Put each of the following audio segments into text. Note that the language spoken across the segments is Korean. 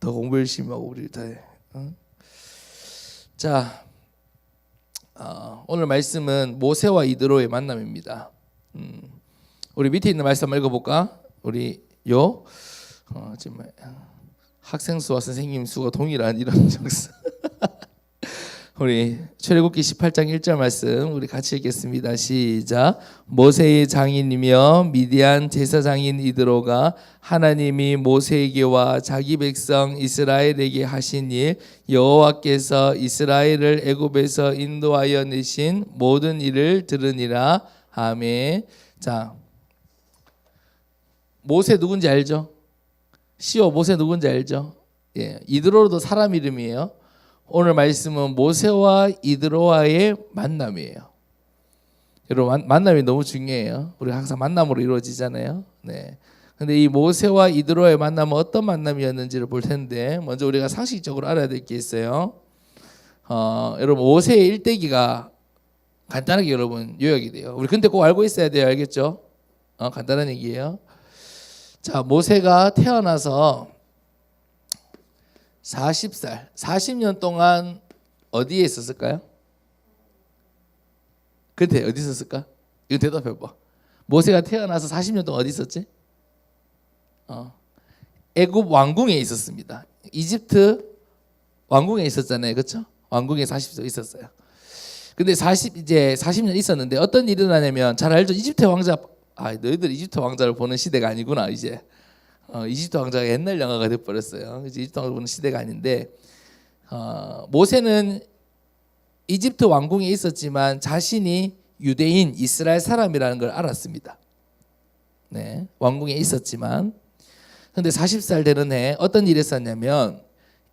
더 공부 열심히 하고 우리 다 해. 자, 오늘 말씀은 모세와 이드로의 만남입니다. 우리 밑에 있는 말씀 한번 읽어볼까? 우리 지금 학생 수와 선생님 수가 동일한 이런 적사. 우리 출애굽기 18장 1절 말씀 우리 같이 읽겠습니다. 시작. 모세의 장인이며 미디안 제사장인 이드로가 하나님이 모세에게와 자기 백성 이스라엘에게 하신 일 여호와께서 이스라엘을 애굽에서 인도하여 내신 모든 일을 들으니라. 아멘. 자, 모세 누군지 알죠? 모세 누군지 알죠? 예, 이드로도 사람 이름이에요. 오늘 말씀은 모세와 이드로와의 만남이에요. 여러분, 만남이 너무 중요해요. 우리가 항상 만남으로 이루어지잖아요. 네. 근데 이 모세와 이드로의 만남은 어떤 만남이었는지를 볼 텐데, 먼저 우리가 상식적으로 알아야 될 게 있어요. 여러분, 모세의 일대기가 간단하게 여러분 요약이 돼요. 우리 근데 꼭 알고 있어야 돼요. 알겠죠? 간단한 얘기예요. 자, 모세가 태어나서 40살, 40년 동안 어디에 있었을까요? 그때 어디 있었을까? 이거 대답해봐. 모세가 태어나서 40년 동안 어디 있었지? 애굽 왕궁에 있었습니다. 이집트 왕궁에 있었잖아요, 그렇죠? 왕궁에 40년 있었어요. 근데 40년 있었는데 어떤 일이 일어나냐면, 잘 알죠? 이집트 왕자. 너희들 이집트 왕자를 보는 시대가 아니구나 이제. 이집트 왕자가 옛날 영화가 돼버렸어요. 이제 이집트 왕자 보는 시대가 아닌데, 모세는 이집트 왕궁에 있었지만 자신이 유대인 이스라엘 사람이라는 걸 알았습니다. 네, 왕궁에 있었지만, 근데 40살 되는 해 어떤 일이 있었냐면,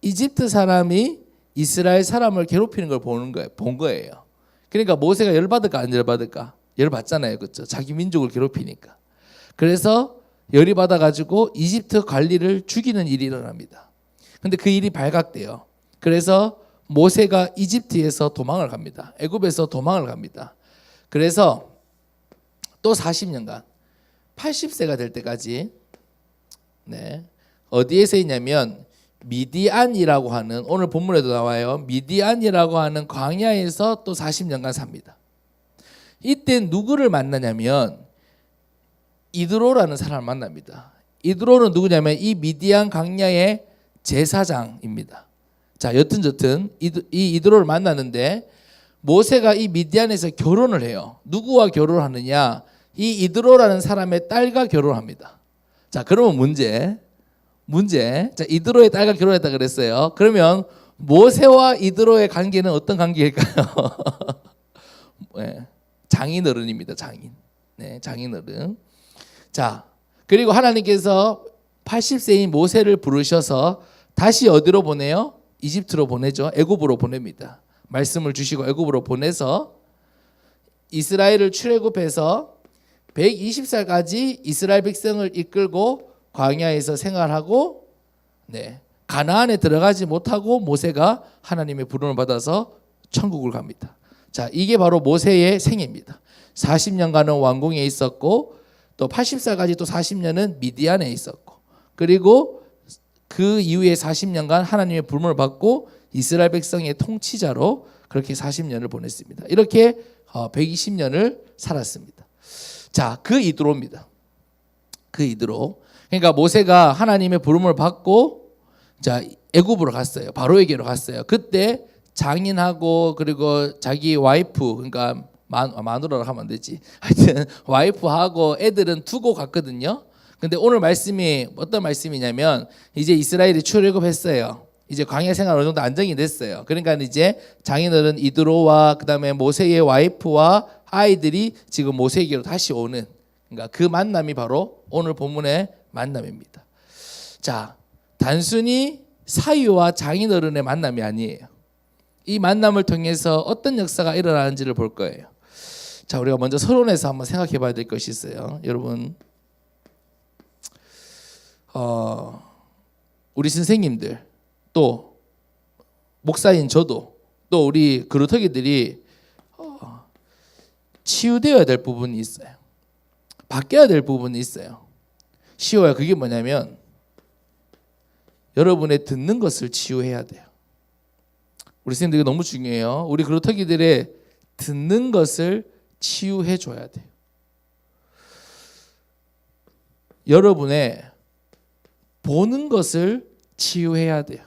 이집트 사람이 이스라엘 사람을 괴롭히는 걸 본 거예요. 그러니까 모세가 열받을까 안 열받을까? 열받잖아요, 그렇죠? 자기 민족을 괴롭히니까. 그래서 열이 받아가지고 이집트 관리를 죽이는 일이 일어납니다. 근데 그 일이 발각돼요. 그래서 모세가 이집트에서 도망을 갑니다. 애굽에서 도망을 갑니다. 그래서 또 40년간 80세가 될 때까지, 네, 어디에서 있냐면 미디안이라고 하는, 오늘 본문에도 나와요. 미디안이라고 하는 광야에서 또 40년간 삽니다. 이때 누구를 만나냐면 이드로라는 사람을 만납니다. 이드로는 누구냐면 이 미디안 광야의 제사장입니다. 자, 여튼 이 이드로를 만나는데, 모세가 이 미디안에서 결혼을 해요. 누구와 결혼하느냐? 이 이드로라는 사람의 딸과 결혼합니다. 자, 그러면 문제. 자, 이드로의 딸과 결혼했다 그랬어요. 그러면 모세와 이드로의 관계는 어떤 관계일까요? 네, 장인어른입니다. 네, 장인어른. 자, 그리고 하나님께서 80세인 모세를 부르셔서 다시 어디로 보내요? 이집트로 보내죠. 애굽으로 보냅니다. 말씀을 주시고 애굽으로 보내서 이스라엘을 출애굽해서 120살까지 이스라엘 백성을 이끌고 광야에서 생활하고, 네, 가나안에 들어가지 못하고 모세가 하나님의 부름을 받아서 천국을 갑니다. 자, 이게 바로 모세의 생애입니다. 40년간은 왕궁에 있었고, 또 80살까지 또 40년은 미디안에 있었고, 그리고 그 이후에 40년간 하나님의 부름을 받고 이스라엘 백성의 통치자로 그렇게 40년을 보냈습니다. 이렇게 120년을 살았습니다. 자, 그 이드로입니다. 그 이드로. 그러니까 모세가 하나님의 부름을 받고, 자, 애굽으로 갔어요. 바로에게로 갔어요. 그때 장인하고 그리고 자기 와이프, 그러니까 마누라라고 하면 안 되지. 하여튼 와이프하고 애들은 두고 갔거든요. 근데 오늘 말씀이 어떤 말씀이냐면, 이제 이스라엘이 출애굽했어요. 이제 광야 생활 어느 정도 안정이 됐어요. 그러니까 이제 장인어른 이드로와 그다음에 모세의 와이프와 아이들이 지금 모세에게로 다시 오는, 그러니까 그 만남이 바로 오늘 본문의 만남입니다. 자, 단순히 사위와 장인어른의 만남이 아니에요. 이 만남을 통해서 어떤 역사가 일어나는지를 볼 거예요. 자, 우리가 먼저 서론에서 한번 생각해 봐야 될 것이 있어요. 여러분, 우리 선생님들, 또 목사인 저도, 또 우리 그루터기들이 치유되어야 될 부분이 있어요. 바뀌어야 될 부분이 있어요. 쉬워요. 그게 뭐냐면, 여러분의 듣는 것을 치유해야 돼요. 우리 선생님들 이거 너무 중요해요. 우리 그루터기들의 듣는 것을 치유해 줘야 돼요. 여러분의 보는 것을 치유해야 돼요.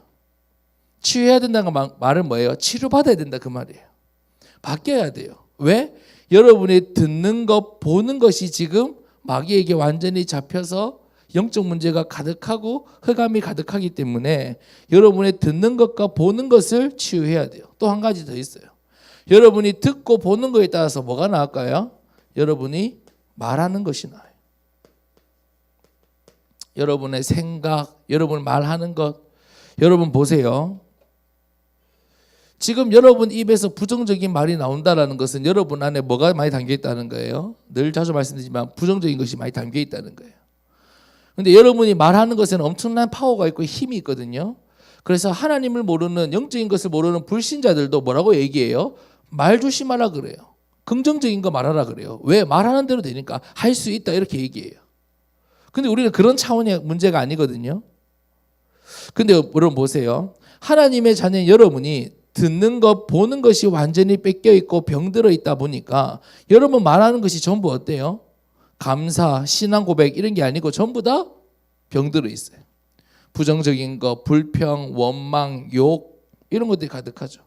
치유해야 된다는 말은 뭐예요? 치료받아야 된다 그 말이에요. 바뀌어야 돼요. 왜? 여러분이 듣는 것, 보는 것이 지금 마귀에게 완전히 잡혀서 영적 문제가 가득하고 흑암이 가득하기 때문에 여러분의 듣는 것과 보는 것을 치유해야 돼요. 또 한 가지 더 있어요. 여러분이 듣고 보는 것에 따라서 뭐가 나을까요? 여러분이 말하는 것이 나아요. 여러분의 생각, 여러분 말하는 것, 여러분 보세요. 지금 여러분 입에서 부정적인 말이 나온다는 것은 여러분 안에 뭐가 많이 담겨 있다는 거예요. 늘 자주 말씀드리지만 부정적인 것이 많이 담겨 있다는 거예요. 근데 여러분이 말하는 것에는 엄청난 파워가 있고 힘이 있거든요. 그래서 하나님을 모르는, 영적인 것을 모르는 불신자들도 뭐라고 얘기해요? 말 조심하라 그래요. 긍정적인 거 말하라 그래요. 왜? 말하는 대로 되니까 할 수 있다 이렇게 얘기해요. 근데 우리는 그런 차원의 문제가 아니거든요. 근데 여러분 보세요. 하나님의 자녀인 여러분이 듣는 것, 보는 것이 완전히 뺏겨 있고 병들어 있다 보니까 여러분 말하는 것이 전부 어때요? 감사, 신앙 고백 이런 게 아니고 전부 다 병들어 있어요. 부정적인 것, 불평, 원망, 욕 이런 것들이 가득하죠.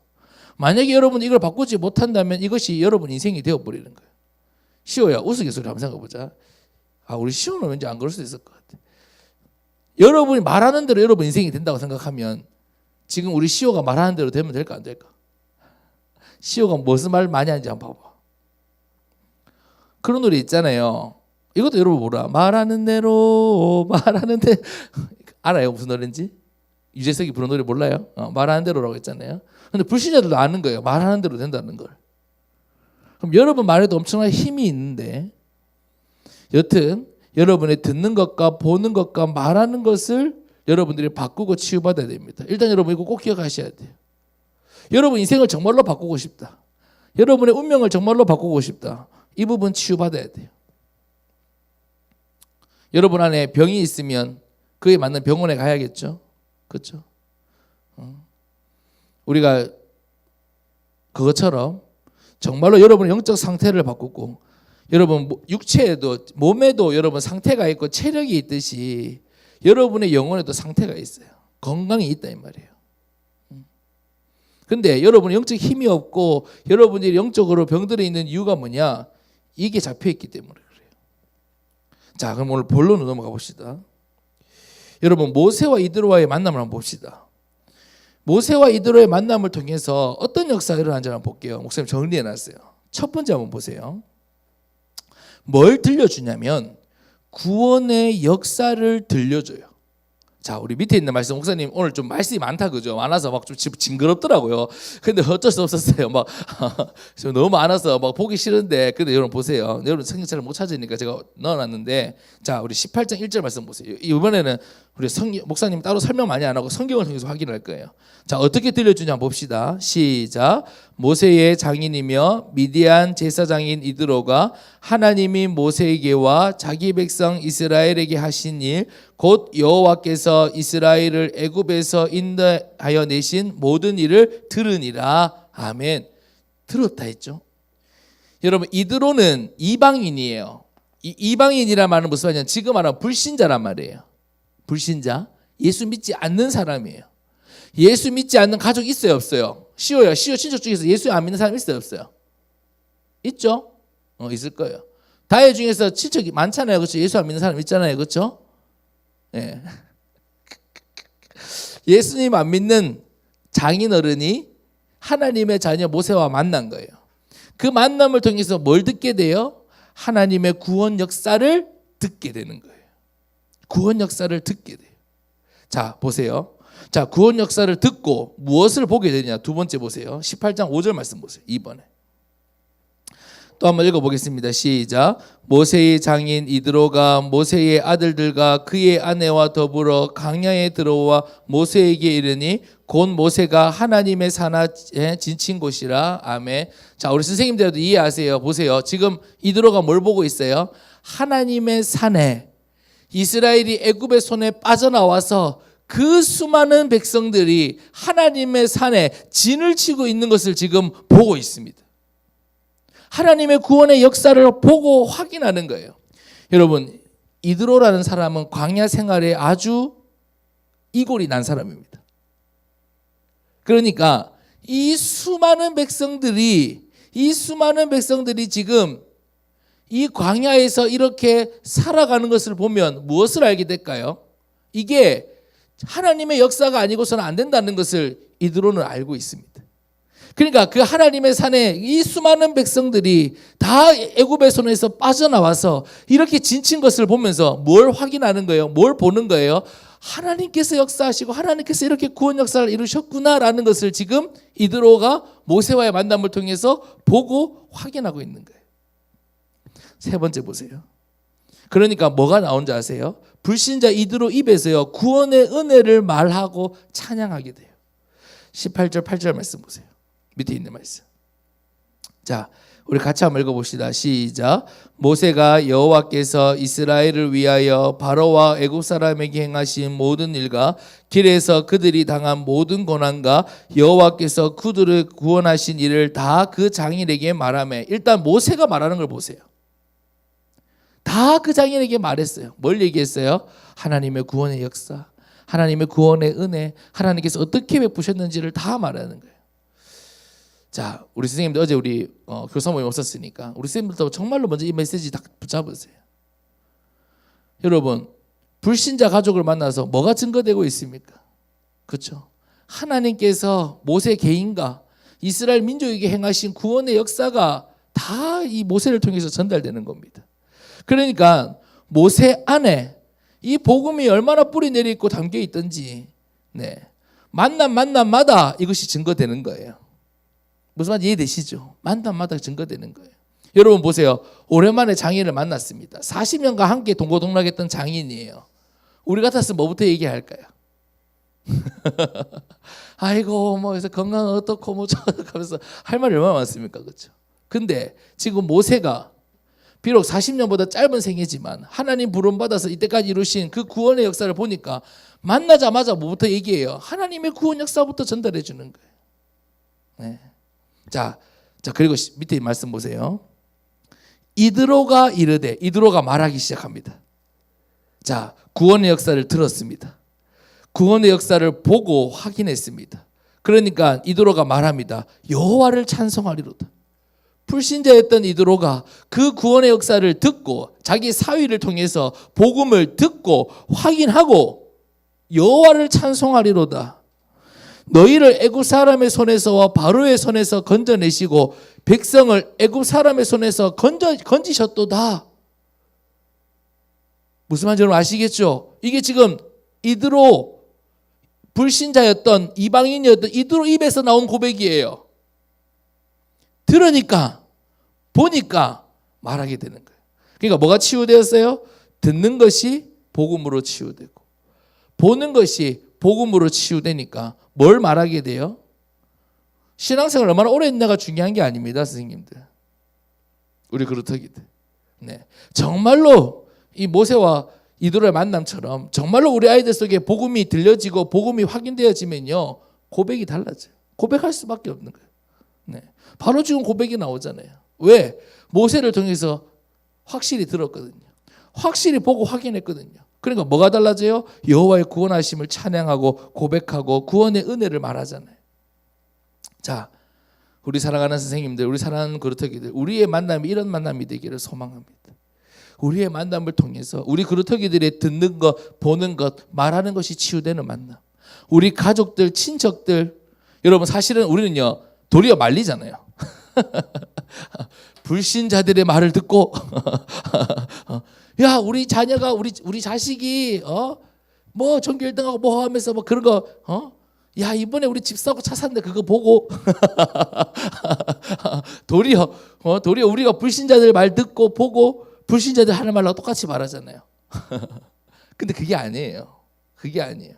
만약에 여러분 이걸 바꾸지 못한다면 이것이 여러분 인생이 되어버리는 거예요. 시호야 우스갯소리 한번 생각해보자. 우리 시호는 왠지 안 그럴 수도 있을 것 같아. 여러분이 말하는 대로 여러분 인생이 된다고 생각하면 지금 우리 시호가 말하는 대로 되면 될까 안 될까? 시호가 무슨 말 많이 하는지 한번 봐봐. 그런 노래 있잖아요. 이것도 여러분 몰라. 말하는 대로 알아요 무슨 노래인지? 유재석이 부른 노래 몰라요? 말하는 대로라고 했잖아요. 근데 불신자들도 아는 거예요. 말하는 대로 된다는 걸. 그럼 여러분 말에도 엄청난 힘이 있는데 여튼 여러분의 듣는 것과 보는 것과 말하는 것을 여러분들이 바꾸고 치유받아야 됩니다. 일단 여러분 이거 꼭 기억하셔야 돼요. 여러분 인생을 정말로 바꾸고 싶다. 여러분의 운명을 정말로 바꾸고 싶다. 이 부분 치유받아야 돼요. 여러분 안에 병이 있으면 그에 맞는 병원에 가야겠죠. 그렇죠? 우리가 그것처럼 정말로 여러분의 영적 상태를 바꾸고 여러분 육체에도 몸에도 여러분 상태가 있고 체력이 있듯이 여러분의 영혼에도 상태가 있어요. 건강이 있다 이 말이에요. 근데 여러분은 영적 힘이 없고 여러분이 영적으로 병들어 있는 이유가 뭐냐? 이게 잡혀있기 때문에 그래요. 자, 그럼 오늘 본론으로 넘어가 봅시다. 여러분 모세와 이드로와의 만남을 한번 봅시다. 모세와 이드로의 만남을 통해서 어떤 역사가 일어난지 한번 볼게요. 목사님 정리해놨어요. 첫 번째 한번 보세요. 뭘 들려주냐면 구원의 역사를 들려줘요. 자, 우리 밑에 있는 말씀 목사님 오늘 좀 말씀이 많다 그죠? 많아서 막 좀 징그럽더라고요. 근데 어쩔 수 없었어요. 막 너무 많아서 막 보기 싫은데 근데 여러분 보세요. 여러분 성경책을 못 찾으니까 제가 넣어놨는데 자, 우리 18장 1절 말씀 보세요. 이번에는 우리 목사님 따로 설명 많이 안 하고 성경을 통해서 확인할 거예요. 자, 어떻게 들려주냐 봅시다. 시작. 모세의 장인이며 미디안 제사장인 이드로가 하나님이 모세에게와 자기 백성 이스라엘에게 하신 일 곧 여호와께서 이스라엘을 애굽에서 인도하여 내신 모든 일을 들으니라. 아멘. 들었다 했죠. 여러분 이드로는 이방인이에요. 이방인이란 말은 무슨 말이냐? 지금 말하는 불신자란 말이에요. 불신자. 예수 믿지 않는 사람이에요. 예수 믿지 않는 가족 있어요 없어요? 시오야. 시오 친척 중에서 예수 안 믿는 사람 있어요 없어요? 있죠? 있을 거예요. 다혜 중에서 친척이 많잖아요. 그렇죠? 예수 안 믿는 사람 있잖아요. 그렇죠? 예. 예수님 안 믿는 장인어른이 하나님의 자녀 모세와 만난 거예요. 그 만남을 통해서 뭘 듣게 돼요? 하나님의 구원 역사를 듣게 되는 거예요. 구원 역사를 듣게 돼요. 자, 보세요. 자, 구원 역사를 듣고 무엇을 보게 되냐? 두 번째 보세요. 18장 5절 말씀 보세요. 2번에. 또 한번 읽어보겠습니다. 시작. 모세의 장인 이드로가 모세의 아들들과 그의 아내와 더불어 광야에 들어와 모세에게 이르니 곧 모세가 하나님의 산하에 지친 곳이라. 아멘. 자, 우리 선생님들도 이해하세요. 보세요. 지금 이드로가 뭘 보고 있어요? 하나님의 산에 이스라엘이 애굽의 손에 빠져나와서 그 수많은 백성들이 하나님의 산에 진을 치고 있는 것을 지금 보고 있습니다. 하나님의 구원의 역사를 보고 확인하는 거예요. 여러분, 이드로라는 사람은 광야 생활에 아주 이골이 난 사람입니다. 그러니까 이 수많은 백성들이 지금 이 광야에서 이렇게 살아가는 것을 보면 무엇을 알게 될까요? 이게 하나님의 역사가 아니고서는 안 된다는 것을 이드로는 알고 있습니다. 그러니까 그 하나님의 산에 이 수많은 백성들이 다 애굽의 손에서 빠져나와서 이렇게 지친 것을 보면서 뭘 확인하는 거예요? 뭘 보는 거예요? 하나님께서 역사하시고 하나님께서 이렇게 구원 역사를 이루셨구나라는 것을 지금 이드로가 모세와의 만남을 통해서 보고 확인하고 있는 거예요. 세 번째 보세요. 그러니까 뭐가 나온지 아세요? 불신자 이드로 입에서요, 구원의 은혜를 말하고 찬양하게 돼요. 18절 8절 말씀 보세요. 밑에 있는 말씀. 자, 우리 같이 한번 읽어봅시다. 시작. 모세가 여호와께서 이스라엘을 위하여 바로와 애굽 사람에게 행하신 모든 일과 길에서 그들이 당한 모든 고난과 여호와께서 그들을 구원하신 일을 다 그 장인에게 말하며, 일단 모세가 말하는 걸 보세요. 다 그 장인에게 말했어요. 뭘 얘기했어요? 하나님의 구원의 역사, 하나님의 구원의 은혜, 하나님께서 어떻게 베푸셨는지를 다 말하는 거예요. 자, 우리 선생님들 어제 우리 교사 모임 없었으니까 우리 선생님들도 정말로 먼저 이 메시지 딱 붙잡으세요. 여러분, 불신자 가족을 만나서 뭐가 증거되고 있습니까? 그렇죠? 하나님께서 모세 개인과 이스라엘 민족에게 행하신 구원의 역사가 다 이 모세를 통해서 전달되는 겁니다. 그러니까 모세 안에 이 복음이 얼마나 뿌리 내려 있고 담겨 있던지, 만남마다 이것이 증거되는 거예요. 무슨 말인지 이해되시죠? 만남마다 증거되는 거예요. 여러분 보세요. 오랜만에 장인을 만났습니다. 40년간 함께 동고동락했던 장인이에요. 우리 같았으면 뭐부터 얘기할까요? 아이고 뭐 그래서 건강 어떻고 뭐 하면서 할 말이 얼마나 많습니까? 그렇죠? 근데 지금 모세가 비록 40년보다 짧은 생애지만 하나님 부름받아서 이때까지 이루신 그 구원의 역사를 보니까 만나자마자 뭐부터 얘기해요? 하나님의 구원 역사부터 전달해 주는 거예요. 네. 자, 그리고 밑에 말씀 보세요. 이드로가 이르되, 이드로가 말하기 시작합니다. 자, 구원의 역사를 들었습니다. 구원의 역사를 보고 확인했습니다. 그러니까 이드로가 말합니다. 여호와를 찬송하리로다. 불신자였던 이드로가 그 구원의 역사를 듣고 자기 사위를 통해서 복음을 듣고 확인하고 여호와를 찬송하리로다. 너희를 애굽 사람의 손에서와 바로의 손에서 건져내시고 백성을 애굽 사람의 손에서 건지셨도다. 무슨 말인지 여러분 아시겠죠? 이게 지금 이드로 불신자였던 이방인이었던 이드로 입에서 나온 고백이에요. 들으니까 보니까 말하게 되는 거예요. 그러니까 뭐가 치유되었어요? 듣는 것이 복음으로 치유되고 보는 것이 복음으로 치유되니까 뭘 말하게 돼요? 신앙생활 얼마나 오래 했냐가 중요한 게 아닙니다, 선생님들. 우리 그렇다기들. 네. 정말로 이 모세와 이드로의 만남처럼 정말로 우리 아이들 속에 복음이 들려지고 복음이 확인되어지면요, 고백이 달라져요. 고백할 수밖에 없는 거예요. 네. 바로 지금 고백이 나오잖아요. 왜? 모세를 통해서 확실히 들었거든요. 확실히 보고 확인했거든요. 그러니까 뭐가 달라져요? 여호와의 구원하심을 찬양하고 고백하고 구원의 은혜를 말하잖아요. 자, 우리 사랑하는 선생님들, 우리 사랑하는 그루터기들, 우리의 만남이 이런 만남이 되기를 소망합니다. 우리의 만남을 통해서 우리 그루터기들의 듣는 것, 보는 것, 말하는 것이 치유되는 만남. 우리 가족들, 친척들, 여러분 사실은 우리는요 도리어 말리잖아요. 불신자들의 말을 듣고 야 우리 자녀가 우리 자식이 뭐 전교 1등하고 뭐 하면서 뭐 그런 거 야 이번에 우리 집 사고 차 샀는데 그거 보고 도리어 우리가 불신자들 말 듣고 보고 불신자들 하는 말하고 똑같이 말하잖아요. 근데 그게 아니에요. 그게 아니에요.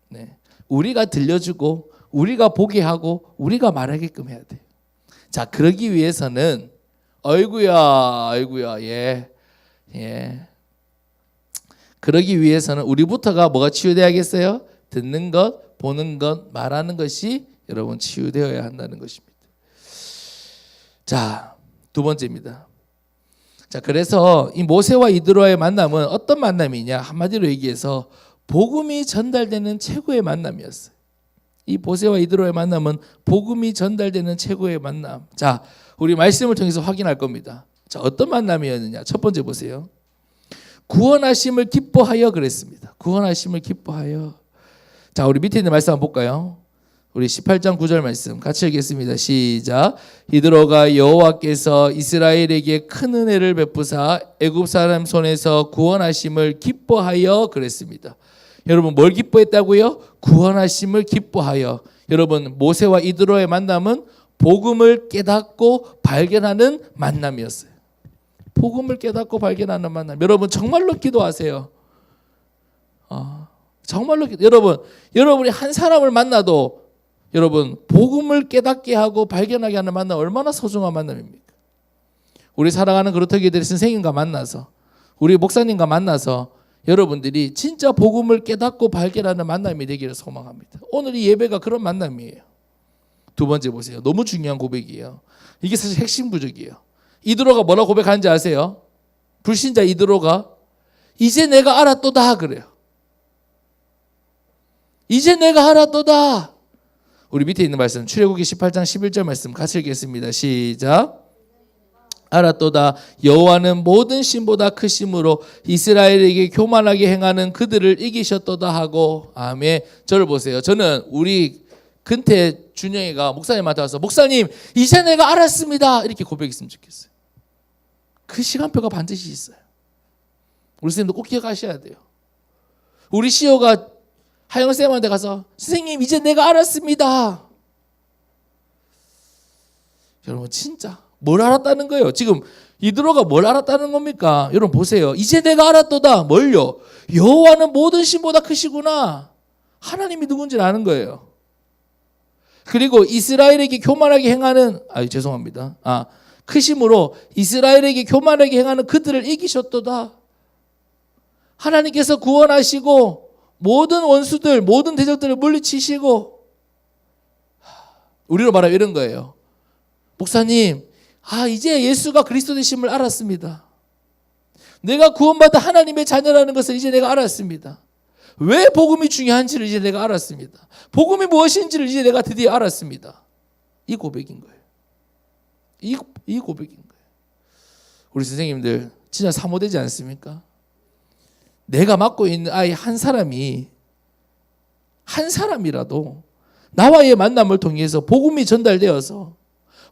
네. 우리가 들려주고 우리가 보게 하고 우리가 말하게끔 해야 돼요. 자, 그러기 위해서는 아이고야 예. 그러기 위해서는 우리부터가 뭐가 치유돼야겠어요? 듣는 것, 보는 것, 말하는 것이 여러분 치유되어야 한다는 것입니다. 자, 두 번째입니다. 자, 그래서 이 모세와 이드로와의 만남은 어떤 만남이냐? 한마디로 얘기해서 복음이 전달되는 최고의 만남이었어요. 이 모세와 이드로의 만남은 복음이 전달되는 최고의 만남. 자, 우리 말씀을 통해서 확인할 겁니다. 자, 어떤 만남이었느냐? 첫 번째 보세요. 구원하심을 기뻐하여 그랬습니다. 구원하심을 기뻐하여. 자, 우리 밑에 있는 말씀 한번 볼까요? 우리 18장 9절 말씀 같이 읽겠습니다. 시작. 이드로가 여호와께서 이스라엘에게 큰 은혜를 베푸사 애굽 사람 손에서 구원하심을 기뻐하여 그랬습니다. 여러분 뭘 기뻐했다고요? 구원하심을 기뻐하여. 여러분 모세와 이드로의 만남은 복음을 깨닫고 발견하는 만남이었어요. 복음을 깨닫고 발견하는 만남. 여러분 정말로 기도하세요. 정말로 여러분이 한 사람을 만나도 여러분 복음을 깨닫게 하고 발견하게 하는 만남 얼마나 소중한 만남입니까? 우리 사랑하는 그루터기들의 선생님과 만나서 우리 목사님과 만나서 여러분들이 진짜 복음을 깨닫고 발견하는 만남이 되기를 소망합니다. 오늘 이 예배가 그런 만남이에요. 두 번째 보세요. 너무 중요한 고백이에요. 이게 사실 핵심 구절이에요. 이드로가 뭐라고 고백하는지 아세요? 불신자 이드로가 이제 내가 알았도다 그래요. 이제 내가 알았도다. 우리 밑에 있는 말씀 출애굽기 18장 11절 말씀 같이 읽겠습니다. 시작. 알았도다. 여호와는 모든 신보다 크심으로 이스라엘에게 교만하게 행하는 그들을 이기셨도다 하고. 아멘. 저를 보세요. 저는 우리 근태 준영이가 목사님한테 와서 목사님 이제 내가 알았습니다 이렇게 고백했으면 좋겠어요. 그 시간표가 반드시 있어요. 우리 선생님도 꼭 기억하셔야 돼요. 우리 시호가 하영쌤한테 가서 선생님 이제 내가 알았습니다. 여러분 진짜 뭘 알았다는 거예요? 지금 이드로가 뭘 알았다는 겁니까? 여러분 보세요. 이제 내가 알았도다. 뭘요? 여호와는 모든 신보다 크시구나. 하나님이 누군지 아는 거예요. 그리고 이스라엘에게 교만하게 행하는 죄송합니다. 크심으로 이스라엘에게 교만하게 행하는 그들을 이기셨도다. 하나님께서 구원하시고 모든 원수들, 모든 대적들을 물리치시고. 우리로 말하면 이런 거예요. 목사님, 이제 예수가 그리스도 되심을 알았습니다. 내가 구원받은 하나님의 자녀라는 것을 이제 내가 알았습니다. 왜 복음이 중요한지를 이제 내가 알았습니다. 복음이 무엇인지를 이제 내가 드디어 알았습니다. 이 고백인 거예요. 이 고백인 거예요. 우리 선생님들 진짜 사모되지 않습니까? 내가 맡고 있는 아이 한 사람이라도 나와의 만남을 통해서 복음이 전달되어서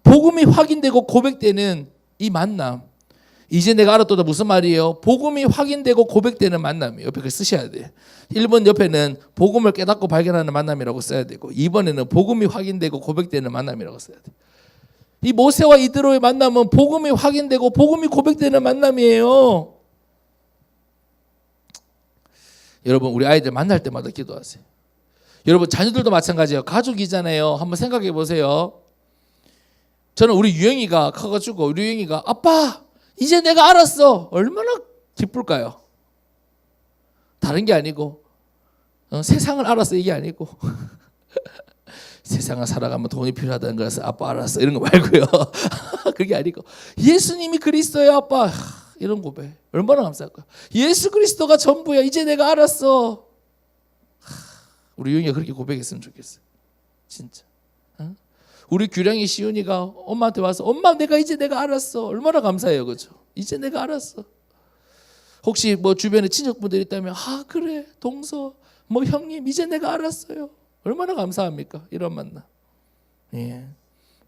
복음이 확인되고 고백되는 이 만남. 이제 내가 알았도다 무슨 말이에요? 복음이 확인되고 고백되는 만남이에요. 옆에 글 쓰셔야 돼요. 1번 옆에는 복음을 깨닫고 발견하는 만남이라고 써야 되고 2번에는 복음이 확인되고 고백되는 만남이라고 써야 돼요. 이 모세와 이드로의 만남은 복음이 확인되고 복음이 고백되는 만남이에요. 여러분 우리 아이들 만날 때마다 기도하세요. 여러분 자녀들도 마찬가지예요. 가족이잖아요. 한번 생각해 보세요. 저는 우리 유영이가 커가지고 우리 유영이가 아빠 이제 내가 알았어. 얼마나 기쁠까요? 다른 게 아니고 세상을 알았어 이게 아니고 세상을 살아가면 돈이 필요하다는 것을 아빠 알았어 이런 거 말고요. 그게 아니고 예수님이 그리스도야 아빠. 이런 고백 얼마나 감사할까요? 예수 그리스도가 전부야. 이제 내가 알았어. 우리 유영이가 그렇게 고백했으면 좋겠어요. 진짜. 우리 규량이 시윤이가 엄마한테 와서 엄마 내가 이제 내가 알았어. 얼마나 감사해요. 그렇죠? 이제 내가 알았어. 혹시 뭐 주변에 친척분들이 있다면 그래 동서 뭐 형님 이제 내가 알았어요. 얼마나 감사합니까? 이런 만남. 예.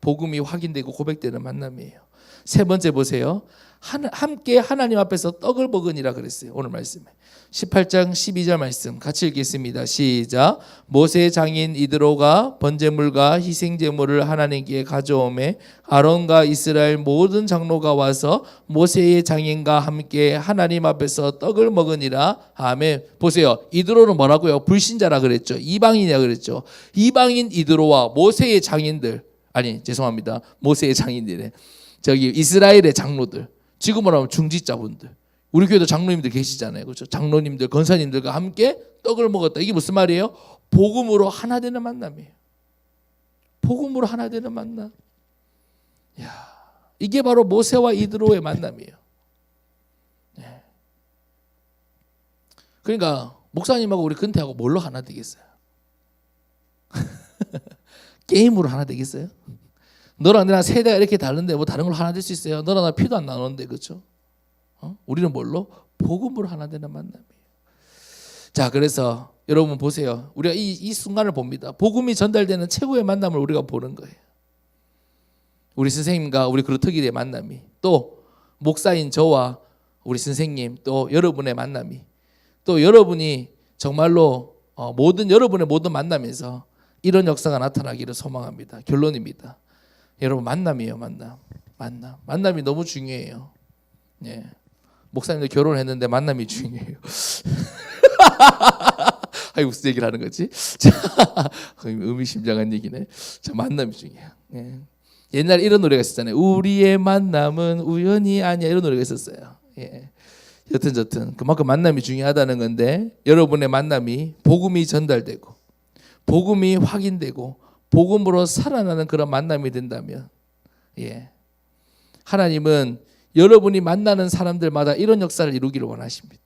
복음이 확인되고 고백되는 만남이에요. 세 번째 보세요. 함께 하나님 앞에서 떡을 먹으니라 그랬어요. 오늘 말씀에 18장 12절 말씀 같이 읽겠습니다. 시작. 모세의 장인 이드로가 번제물과 희생제물을 하나님께 가져오매 아론과 이스라엘 모든 장로가 와서 모세의 장인과 함께 하나님 앞에서 떡을 먹으니라. 아멘. 보세요. 이드로는 뭐라고요? 불신자라 그랬죠. 이방인이라 그랬죠. 이방인 이드로와 모세의 장인들 모세의 장인들의 이스라엘의 장로들 지금으로 하면 중직자분들 우리 교회도 장로님들 계시잖아요. 그렇죠? 장로님들, 권사님들과 함께 떡을 먹었다. 이게 무슨 말이에요? 복음으로 하나 되는 만남이에요. 복음으로 하나 되는 만남. 야, 이게 바로 모세와 이드로의 만남이에요. 네. 그러니까 목사님하고 우리 근태하고 뭘로 하나 되겠어요? 게임으로 하나 되겠어요? 너랑 나랑 세대가 이렇게 다른데 뭐 다른 걸로 하나 될 수 있어요? 너랑 나 피도 안 나누는데, 그렇죠? 우리는 뭘로? 복음으로 하나 되는 만남이에요. 자, 그래서 여러분 보세요. 우리가 이 순간을 봅니다. 복음이 전달되는 최고의 만남을 우리가 보는 거예요. 우리 선생님과 우리 그루터기의 만남이, 또 목사인 저와 우리 선생님, 또 여러분의 만남이, 또 여러분이 정말로 여러분의 모든 만남에서 이런 역사가 나타나기를 소망합니다. 결론입니다. 여러분, 만남이에요. 만남이 너무 중요해요. 예. 목사님도 결혼했는데 만남이 중요해요. 아니, 무슨 얘기를 하는 거지? 자, 의미심장한 얘기네. 자, 만남이 중요해요. 예. 옛날에 이런 노래가 있었잖아요. 우리의 만남은 우연이 아니야. 이런 노래가 있었어요. 예. 여튼 그만큼 만남이 중요하다는 건데, 여러분의 만남이 복음이 전달되고 복음이 확인되고 복음으로 살아나는 그런 만남이 된다면, 예, 하나님은 여러분이 만나는 사람들마다 이런 역사를 이루기를 원하십니다.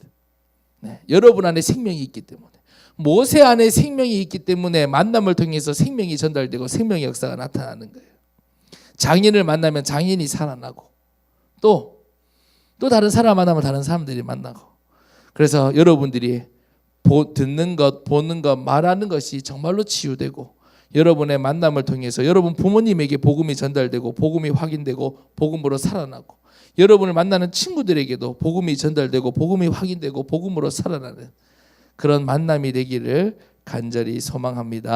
네, 여러분 안에 생명이 있기 때문에, 모세 안에 생명이 있기 때문에 만남을 통해서 생명이 전달되고 생명의 역사가 나타나는 거예요. 장인을 만나면 장인이 살아나고, 또 다른 사람 만나면 다른 사람들이 만나고. 그래서 여러분들이 듣는 것, 보는 것, 말하는 것이 정말로 치유되고, 여러분의 만남을 통해서 여러분 부모님에게 복음이 전달되고 복음이 확인되고 복음으로 살아나고, 여러분을 만나는 친구들에게도 복음이 전달되고 복음이 확인되고 복음으로 살아나는 그런 만남이 되기를 간절히 소망합니다.